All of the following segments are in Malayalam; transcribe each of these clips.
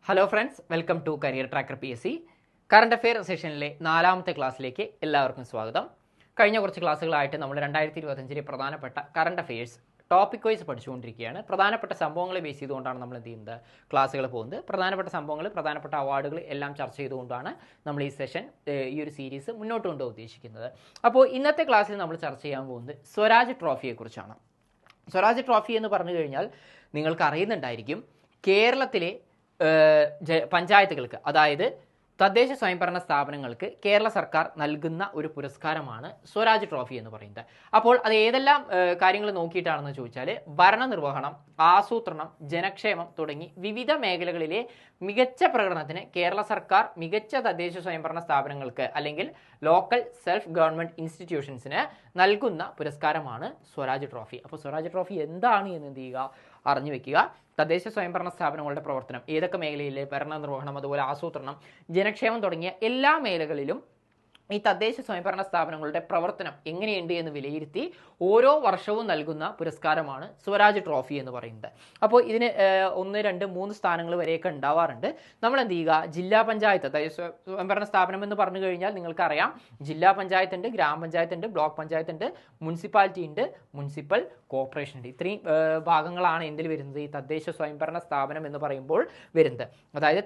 Hello friends, welcome to career tracker PSC current affair സെഷനിലെ 4ാമത്തെ ക്ലാസ്സിലേക്ക് എല്ലാവർക്കും സ്വാഗതം. കഴിഞ്ഞ കുറച്ച് ക്ലാസ്സുകളായിട്ട് നമ്മൾ 2025 പ്രധാനപ്പെട്ട കറണ്ട് അഫെയർസ് ടോപ്പിക് വൈസ് പഠിച്ചുകൊണ്ടിരിക്കുകയാണ്. പ്രധാനപ്പെട്ട സംഭവങ്ങളെ ബേസ് ചെയ്തുകൊണ്ടാണ് നമ്മൾ എന്ത് ചെയ്യുന്നത്, ക്ലാസ്സുകൾ പോകുന്നത്. പ്രധാനപ്പെട്ട സംഭവങ്ങൾ, പ്രധാനപ്പെട്ട അവാർഡുകൾ എല്ലാം ചർച്ച ചെയ്തുകൊണ്ടാണ് നമ്മൾ ഈ സെഷൻ, ഈ ഒരു സീരീസ് മുന്നോട്ട് കൊണ്ടുപോകാൻ ഉദ്ദേശിക്കുന്നത്. അപ്പോൾ ഇന്നത്തെ ക്ലാസ്സിൽ നമ്മൾ ചർച്ച ചെയ്യാൻ പോകുന്നത് സ്വരാജ് ട്രോഫിയെക്കുറിച്ചാണ്. സ്വരാജ് ട്രോഫി എന്ന് പറഞ്ഞു കഴിഞ്ഞാൽ നിങ്ങൾക്ക് അറിയുന്നുണ്ടായിരിക്കും, കേരളത്തിലെ പഞ്ചായത്തുകൾക്ക്, അതായത് തദ്ദേശ സ്വയംഭരണ സ്ഥാപനങ്ങൾക്ക് കേരള സർക്കാർ നൽകുന്ന ഒരു പുരസ്കാരമാണ് സ്വരാജ് ട്രോഫി എന്ന് പറയുന്നത്. അപ്പോൾ അത് ഏതെല്ലാം കാര്യങ്ങൾ നോക്കിയിട്ടാണെന്ന് ചോദിച്ചാൽ, ഭരണനിർവഹണം, ആസൂത്രണം, ജനക്ഷേമം തുടങ്ങി വിവിധ മേഖലകളിലെ മികച്ച പ്രകടനത്തിന് കേരള സർക്കാർ മികച്ച തദ്ദേശ സ്വയംഭരണ സ്ഥാപനങ്ങൾക്ക് അല്ലെങ്കിൽ ലോക്കൽ സെൽഫ് ഗവൺമെൻറ് ഇൻസ്റ്റിറ്റ്യൂഷൻസിന് നൽകുന്ന പുരസ്കാരമാണ് സ്വരാജ് ട്രോഫി. അപ്പോൾ സ്വരാജ് ട്രോഫി എന്താണ് എന്ന് എന്ത് ചെയ്യുക, അറിഞ്ഞു വെക്കുക. തദ്ദേശ സ്വയംഭരണ സ്ഥാപനങ്ങളുടെ പ്രവർത്തനം ഏതൊക്കെ മേഖലയിലെ ഭരണ നിർവഹണം, അതുപോലെ ആസൂത്രണം, ജനക്ഷേമം തുടങ്ങിയ എല്ലാ മേഖലകളിലും ഈ തദ്ദേശ സ്വയംഭരണ സ്ഥാപനങ്ങളുടെ പ്രവർത്തനം എങ്ങനെയുണ്ട് എന്ന് വിലയിരുത്തി ഓരോ വർഷവും നൽകുന്ന പുരസ്കാരമാണ് സ്വരാജ് ട്രോഫി എന്ന് പറയുന്നത്. അപ്പോൾ ഇതിന് 1, 2, 3 സ്ഥാനങ്ങൾ വരെയൊക്കെ ഉണ്ടാവാറുണ്ട്. നമ്മൾ എന്ത് ചെയ്യുക, ജില്ലാ പഞ്ചായത്ത്, തദ്ദേശ സ്വയംഭരണ സ്ഥാപനം എന്ന് പറഞ്ഞു കഴിഞ്ഞാൽ നിങ്ങൾക്കറിയാം, ജില്ലാ പഞ്ചായത്ത് ഉണ്ട്, ഗ്രാമപഞ്ചായത്ത് ഉണ്ട്, ബ്ലോക്ക് പഞ്ചായത്ത് ഉണ്ട്, മുനിസിപ്പാലിറ്റി ഉണ്ട്, മുനിസിപ്പൽ കോർപ്പറേഷൻ ഉണ്ട്. ഇത്രയും ഭാഗങ്ങളാണ് എന്തിൽ വരുന്നത്, ഈ തദ്ദേശ സ്വയംഭരണ സ്ഥാപനം എന്ന് പറയുമ്പോൾ വരുന്നത്. അതായത്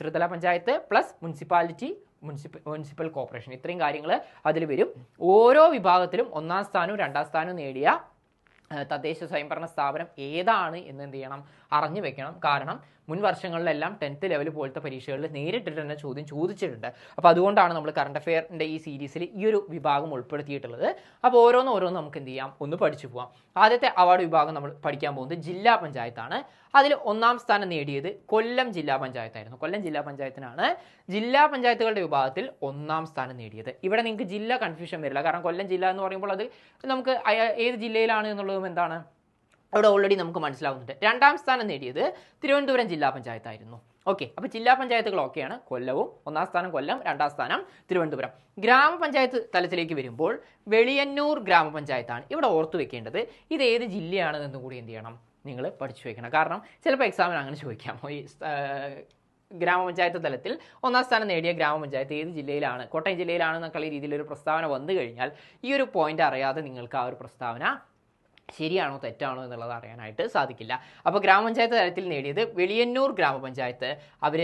ത്രിതല panchayat plus municipality, municipal corporation, ഇത്രയും കാര്യങ്ങൾ അതിൽ വരും. ഓരോ വിഭാഗത്തിലും 1ാം സ്ഥാനവും 2ാം സ്ഥാനവും നേടിയ തദ്ദേശ സ്വയംഭരണ സ്ഥാപനം ഏതാണ് എന്ന് എന്ത് ചെയ്യണം, അറിഞ്ഞു വെക്കണം. കാരണം മുൻ വർഷങ്ങളിലെല്ലാം 10th ലെവൽ പോലത്തെ പരീക്ഷകളിൽ നേരിട്ടിട്ട് തന്നെ ചോദ്യം ചോദിച്ചിട്ടുണ്ട്. അപ്പോൾ അതുകൊണ്ടാണ് നമ്മൾ കറണ്ട് അഫെയറിൻ്റെ ഈ സീരീസിൽ ഈ ഒരു വിഭാഗം ഉൾപ്പെടുത്തിയിട്ടുള്ളത്. അപ്പോൾ ഓരോന്ന് നമുക്ക് എന്ത് ചെയ്യാം, ഒന്ന് പഠിച്ചു പോവാം. ആദ്യത്തെ അവാർഡ് വിഭാഗം നമ്മൾ പഠിക്കാൻ പോകുന്നത് ജില്ലാ പഞ്ചായത്താണ്. അതിൽ 1ാം സ്ഥാനം നേടിയത് കൊല്ലം ജില്ലാ പഞ്ചായത്തായിരുന്നു. കൊല്ലം ജില്ലാ പഞ്ചായത്തിനാണ് ജില്ലാ പഞ്ചായത്തുകളുടെ വിഭാഗത്തിൽ 1ാം സ്ഥാനം നേടിയത്. ഇവിടെ നിങ്ങൾക്ക് ജില്ല കൺഫ്യൂഷൻ വരില്ല, കാരണം കൊല്ലം ജില്ല എന്ന് പറയുമ്പോൾ അത് നമുക്ക് ഏത് ജില്ലയിലാണ് എന്നുള്ളതും എന്താണ് അവിടെ ഓൾറെഡി നമുക്ക് മനസ്സിലാവുന്നുണ്ട്. 2ാം സ്ഥാനം നേടിയത് തിരുവനന്തപുരം ജില്ലാ പഞ്ചായത്തായിരുന്നു. ഓക്കെ, അപ്പോൾ ജില്ലാ പഞ്ചായത്തുകൾ ഓക്കെയാണ്. കൊല്ലവും 1ാം സ്ഥാനം കൊല്ലം, 2ാം സ്ഥാനം തിരുവനന്തപുരം. ഗ്രാമപഞ്ചായത്ത് തലത്തിലേക്ക് വരുമ്പോൾ വെളിയന്നൂർ ഗ്രാമപഞ്ചായത്താണ് ഇവിടെ ഓർത്തു വെക്കേണ്ടത്. ഇത് ഏത് ജില്ലയാണ് എന്നും കൂടി എന്ത് ചെയ്യണം, നിങ്ങൾ പഠിച്ചു വെക്കണം. കാരണം ചിലപ്പോൾ എക്സാമിന് അങ്ങനെ ചോദിക്കാം, ഈ ഗ്രാമപഞ്ചായത്ത് തലത്തിൽ 1ാം സ്ഥാനം നേടിയ ഗ്രാമപഞ്ചായത്ത് ഏത് ജില്ലയിലാണ്, കോട്ടയം ജില്ലയിലാണെന്നൊക്കെയുള്ള രീതിയിലൊരു പ്രസ്താവന വന്നു കഴിഞ്ഞാൽ ഈ ഒരു പോയിന്റ് അറിയാതെ നിങ്ങൾക്ക് ആ ഒരു പ്രസ്താവന ശരിയാണോ തെറ്റാണോ എന്നുള്ളത് അറിയാനായിട്ട് സാധിക്കില്ല. അപ്പോൾ ഗ്രാമപഞ്ചായത്ത് തലത്തിൽ നേടിയത് വെളിയന്നൂർ ഗ്രാമപഞ്ചായത്ത്, അവർ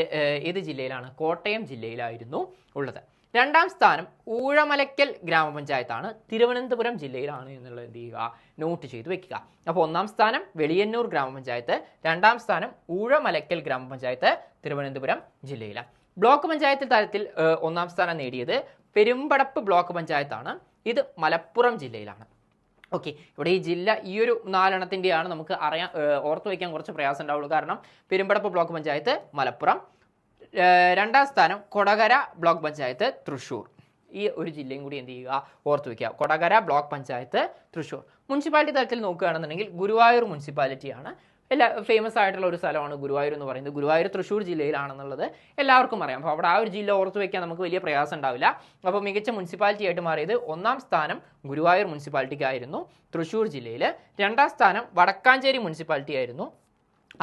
ഏത് ജില്ലയിലാണ്, കോട്ടയം ജില്ലയിലായിരുന്നു ഉള്ളത്. 2ാം സ്ഥാനം ഊഴമലക്കൽ ഗ്രാമപഞ്ചായത്താണ്, തിരുവനന്തപുരം ജില്ലയിലാണ് എന്നുള്ളത് എന്ത് ചെയ്യുക, നോട്ട് ചെയ്ത് വെക്കുക. അപ്പോൾ 1ാം സ്ഥാനം വെളിയന്നൂർ ഗ്രാമപഞ്ചായത്ത്, 2ാം സ്ഥാനം ഊഴമലക്കൽ ഗ്രാമപഞ്ചായത്ത്, തിരുവനന്തപുരം ജില്ലയിലാണ്. ബ്ലോക്ക് പഞ്ചായത്ത് തലത്തിൽ 1ാം സ്ഥാനം നേടിയത് പെരുമ്പടപ്പ് ബ്ലോക്ക് പഞ്ചായത്താണ്, ഇത് മലപ്പുറം ജില്ലയിലാണ്. ഓക്കെ, ഇവിടെ ഈ ജില്ല ഈ ഒരു 4 എണ്ണത്തിൻ്റെയാണ് നമുക്ക് ഓർത്തു വയ്ക്കാൻ കുറച്ച് പ്രയാസം ഉണ്ടാവുള്ളൂ. കാരണം പെരുമ്പടപ്പ് ബ്ലോക്ക് പഞ്ചായത്ത് മലപ്പുറം, 2ാം സ്ഥാനം കൊടകര ബ്ലോക്ക് പഞ്ചായത്ത് തൃശ്ശൂർ, ഈ ഒരു ജില്ലയും കൂടി എന്ത് ചെയ്യുക, ഓർത്തു വയ്ക്കുക. കൊടകര ബ്ലോക്ക് പഞ്ചായത്ത് തൃശ്ശൂർ. മുനിസിപ്പാലിറ്റി തലത്തിൽ നോക്കുകയാണെന്നുണ്ടെങ്കിൽ ഗുരുവായൂർ മുനിസിപ്പാലിറ്റിയാണ്. ഫേമസ് ആയിട്ടുള്ള ഒരു സ്ഥലമാണ് ഗുരുവായൂർ എന്ന് പറയുന്നത്. ഗുരുവായൂർ തൃശ്ശൂർ ജില്ലയിലാണെന്നുള്ളത് എല്ലാവർക്കും അറിയാം. അപ്പോൾ അവിടെ ആ ഒരു ജില്ല ഓർത്ത് വയ്ക്കാൻ നമുക്ക് വലിയ പ്രയാസം ഉണ്ടാവില്ല. അപ്പോൾ മികച്ച മുനിസിപ്പാലിറ്റി ആയിട്ട് മാറിയത് 1ാം സ്ഥാനം ഗുരുവായൂർ മുനിസിപ്പാലിറ്റിക്കായിരുന്നു, തൃശ്ശൂർ ജില്ലയിൽ. 2ാം സ്ഥാനം വടക്കാഞ്ചേരി മുനിസിപ്പാലിറ്റി ആയിരുന്നു,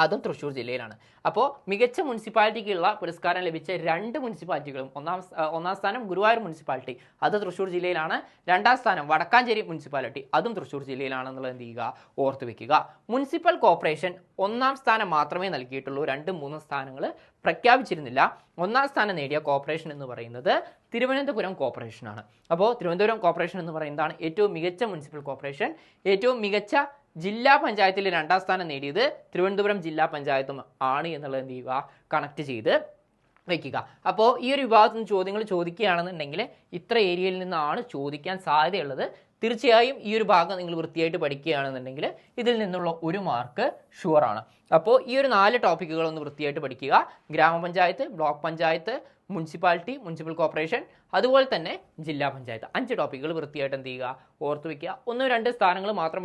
അതും തൃശ്ശൂർ ജില്ലയിലാണ്. അപ്പോൾ മികച്ച മുനിസിപ്പാലിറ്റിക്കുള്ള പുരസ്കാരം ലഭിച്ച 2 മുനിസിപ്പാലിറ്റികളും, ഒന്നാം സ്ഥാനം ഗുരുവായൂർ മുനിസിപ്പാലിറ്റി, അത് തൃശ്ശൂർ ജില്ലയിലാണ്. 2ാം സ്ഥാനം വടക്കാഞ്ചേരി മുനിസിപ്പാലിറ്റി, അതും തൃശ്ശൂർ ജില്ലയിലാണെന്നുള്ളത് എന്ത് ചെയ്യുക, ഓർത്ത് വെക്കുക. മുനിസിപ്പൽ കോർപ്പറേഷൻ 1ാം സ്ഥാനം മാത്രമേ നൽകിയിട്ടുള്ളൂ, 2, 3 സ്ഥാനങ്ങൾ പ്രഖ്യാപിച്ചിരുന്നില്ല. 1ാം സ്ഥാനം നേടിയ കോർപ്പറേഷൻ എന്ന് പറയുന്നത് തിരുവനന്തപുരം കോർപ്പറേഷനാണ്. അപ്പോൾ തിരുവനന്തപുരം കോർപ്പറേഷൻ എന്ന് പറയുന്നതാണ് ഏറ്റവും മികച്ച മുനിസിപ്പൽ കോർപ്പറേഷൻ. ഏറ്റവും മികച്ച ജില്ലാ പഞ്ചായത്തിൽ 2ാം സ്ഥാനം നേടിയത് തിരുവനന്തപുരം ജില്ലാ പഞ്ചായത്തും ആണ് എന്നുള്ളത് എന്ത് ചെയ്യുക, കണക്ട് ചെയ്ത് വയ്ക്കുക. അപ്പോൾ ഈ ഒരു വിഭാഗത്തിൽ നിന്ന് ചോദ്യങ്ങൾ ചോദിക്കുകയാണെന്നുണ്ടെങ്കിൽ ഇത്ര ഏരിയയിൽ നിന്നാണ് ചോദിക്കാൻ സാധ്യതയുള്ളത്. തീർച്ചയായും ഈ ഒരു ഭാഗം നിങ്ങൾ വൃത്തിയായിട്ട് പഠിക്കുകയാണെന്നുണ്ടെങ്കിൽ ഇതിൽ നിന്നുള്ള 1 മാർക്ക് ഷുവറാണ്. അപ്പോൾ ഈ ഒരു 4 ടോപ്പിക്കുകളൊന്ന് വൃത്തിയായിട്ട് പഠിക്കുക. ഗ്രാമപഞ്ചായത്ത്, block panchayat, municipality, municipal corporation, അതുപോലെ തന്നെ ജില്ലാ പഞ്ചായത്ത്, 5 ടോപ്പിക്കുകൾ വൃത്തിയായിട്ട് എന്ത് ചെയ്യുക, ഓർത്ത് വയ്ക്കുക. 1, 2 സ്ഥാനങ്ങൾ മാത്രം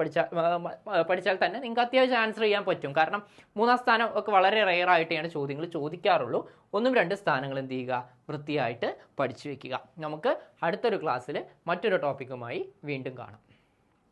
പഠിച്ചാൽ തന്നെ നിങ്ങൾക്ക് അത്യാവശ്യം ആൻസർ ചെയ്യാൻ പറ്റും. കാരണം 3ാം സ്ഥാനം ഒക്കെ വളരെ റെയർ ആയിട്ടാണ് ചോദ്യങ്ങൾ ചോദിക്കാറുള്ളൂ. 1, 2 സ്ഥാനങ്ങൾ എന്ത് ചെയ്യുക, വൃത്തിയായിട്ട് പഠിച്ചു വയ്ക്കുക. നമുക്ക് അടുത്തൊരു ക്ലാസ്സിൽ മറ്റൊരു ടോപ്പിക്കുമായി വീണ്ടും കാണാം.